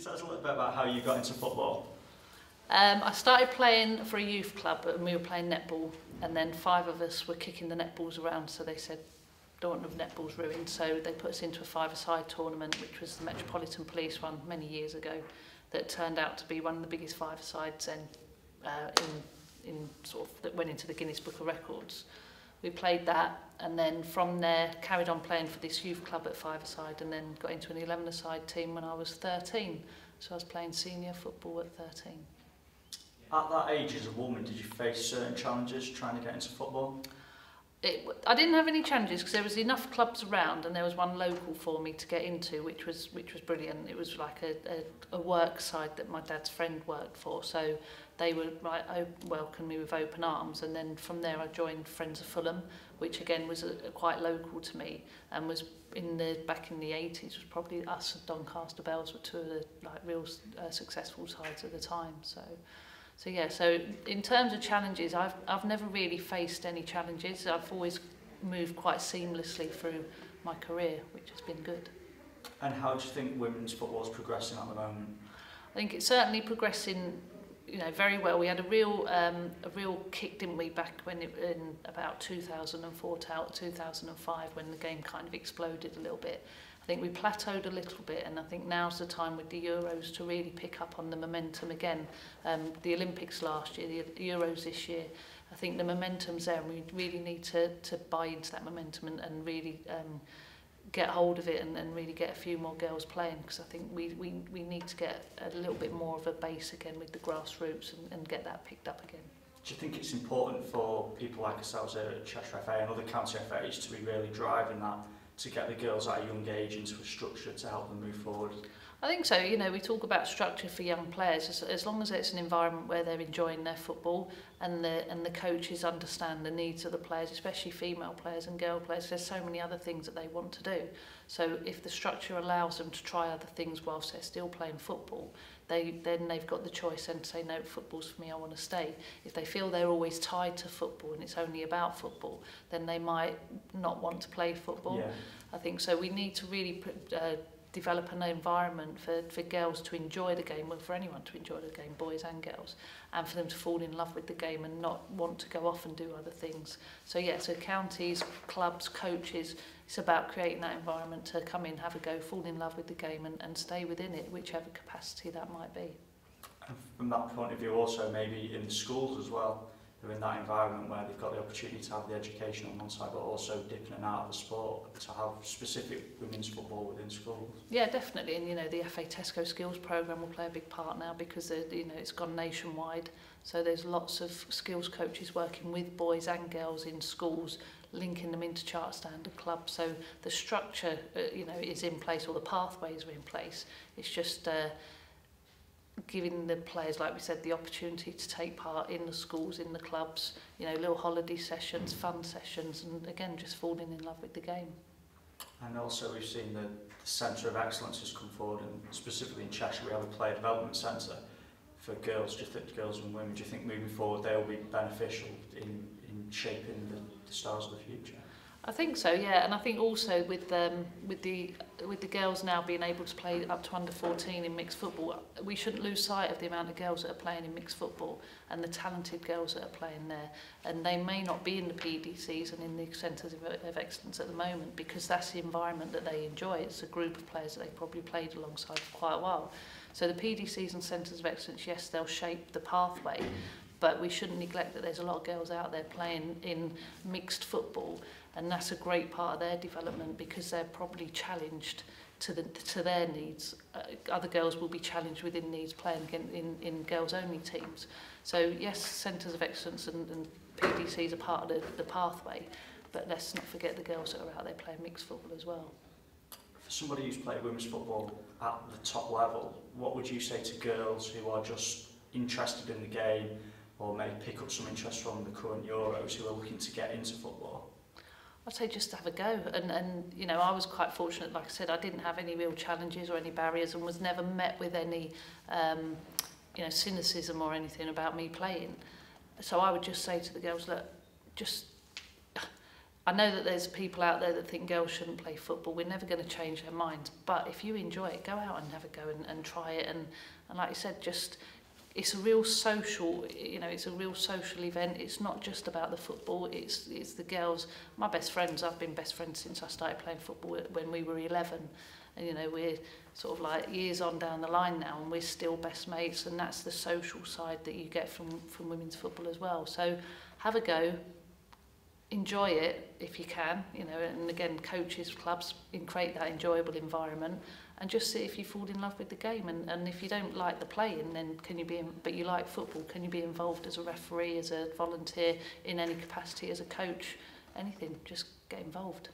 you tell us a little bit about how you got into football? I started playing for a youth club and we were playing netball, and then 5 of us were kicking the netballs around, so they said, don't want the netballs ruined, so they put us into a 5-a-side tournament, which was the Metropolitan Police one many years ago, that turned out to be one of the biggest 5-a-sides then that went into the Guinness Book of Records. We played that, and then from there carried on playing for this youth club at 5-a-side, and then got into an 11-a-side team when I was 13. So I was playing senior football at 13. At that age, as a woman, did you face certain challenges trying to get into football? I didn't have any challenges because there was enough clubs around, and there was one local for me to get into, which was brilliant. It was like a work side that my dad's friend worked for, so they would welcome me with open arms. And then from there I joined Friends of Fulham, which again was quite local to me, and was back in the 80s. Was probably us and Doncaster Bells were 2 of the real successful sides at the time. So yeah, so in terms of challenges, I've never really faced any challenges. I've always moved quite seamlessly through my career, which has been good. And how do you think women's football is progressing at the moment? I think it's certainly progressing, very well. We had a real kick, didn't we, back when in about 2004 to 2005, when the game kind of exploded a little bit. I think we plateaued a little bit, and I think now's the time with the Euros to really pick up on the momentum again. The Olympics last year, the Euros this year, I think the momentum's there, and we really need to buy into that momentum and really get hold of it and really get a few more girls playing, because I think we need to get a little bit more of a base again with the grassroots and get that picked up again. Do you think it's important for people like ourselves at Cheshire FA and other county FAs to be really driving that, to get the girls at a young age into a structure to help them move forward? I think so. We talk about structure for young players. As long as it's an environment where they're enjoying their football and the coaches understand the needs of the players, especially female players and girl players. There's so many other things that they want to do. So if the structure allows them to try other things whilst they're still playing football, then they've got the choice then to say, no, football's for me, I want to stay. If they feel they're always tied to football and it's only about football, then they might not want to play football. Yeah. I think so. We need to really develop an environment for girls to enjoy the game, or for anyone to enjoy the game, boys and girls, and for them to fall in love with the game and not want to go off and do other things. So yeah, so counties, clubs, coaches, it's about creating that environment to come in, have a go, fall in love with the game and stay within it, whichever capacity that might be. And from that point of view also, maybe in the schools as well, they're in that environment where they've got the opportunity to have the education on one side, but also dipping in and out of the sport, to have specific women's football within schools. Yeah, definitely. And the FA Tesco Skills Programme will play a big part now, because it's gone nationwide. So there's lots of skills coaches working with boys and girls in schools, linking them into charter standard clubs. So the structure, is in place, or the pathways are in place. It's just giving the players, like we said, the opportunity to take part in the schools, in the clubs, little holiday sessions, fun sessions, and again, just falling in love with the game. And also we've seen the Centre of Excellence has come forward, and specifically in Cheshire we have a player development centre for girls, girls and women. Do you think moving forward they'll be beneficial in shaping the stars of the future? I think so, yeah, and I think also with the girls now being able to play up to under 14 in mixed football, we shouldn't lose sight of the amount of girls that are playing in mixed football and the talented girls that are playing there. And they may not be in the PDCs and in the centres of excellence at the moment, because that's the environment that they enjoy. It's a group of players that they probably played alongside for quite a while. So the PDCs and centres of excellence, yes, they'll shape the pathway, but we shouldn't neglect that there's a lot of girls out there playing in mixed football, and that's a great part of their development, because they're probably challenged to their needs. Other girls will be challenged within needs playing in girls-only teams. So yes, centres of excellence and PDCs are part of the pathway, but let's not forget the girls that are out there playing mixed football as well. For somebody who's played women's football at the top level, what would you say to girls who are just interested in the game, or may pick up some interest from the current Euros, who are looking to get into football? I'd say just have a go, and I was quite fortunate. Like I said, I didn't have any real challenges or any barriers, and was never met with any cynicism or anything about me playing. So I would just say to the girls, look, I know that there's people out there that think girls shouldn't play football. We're never going to change their minds. But if you enjoy it, go out and have a go and try it. And like you said, just it's a real social, it's a real social event. It's not just about the football. It's the girls. My best friends, I've been best friends since I started playing football when we were 11. And, we're sort of like years on down the line now, and we're still best mates. And that's the social side that you get from women's football as well. So have a go. Enjoy it if you can, and again, coaches, clubs, create that enjoyable environment, and just see if you fall in love with the game. And if you don't like the playing, then but you like football, can you be involved as a referee, as a volunteer, in any capacity, as a coach, anything? Just get involved.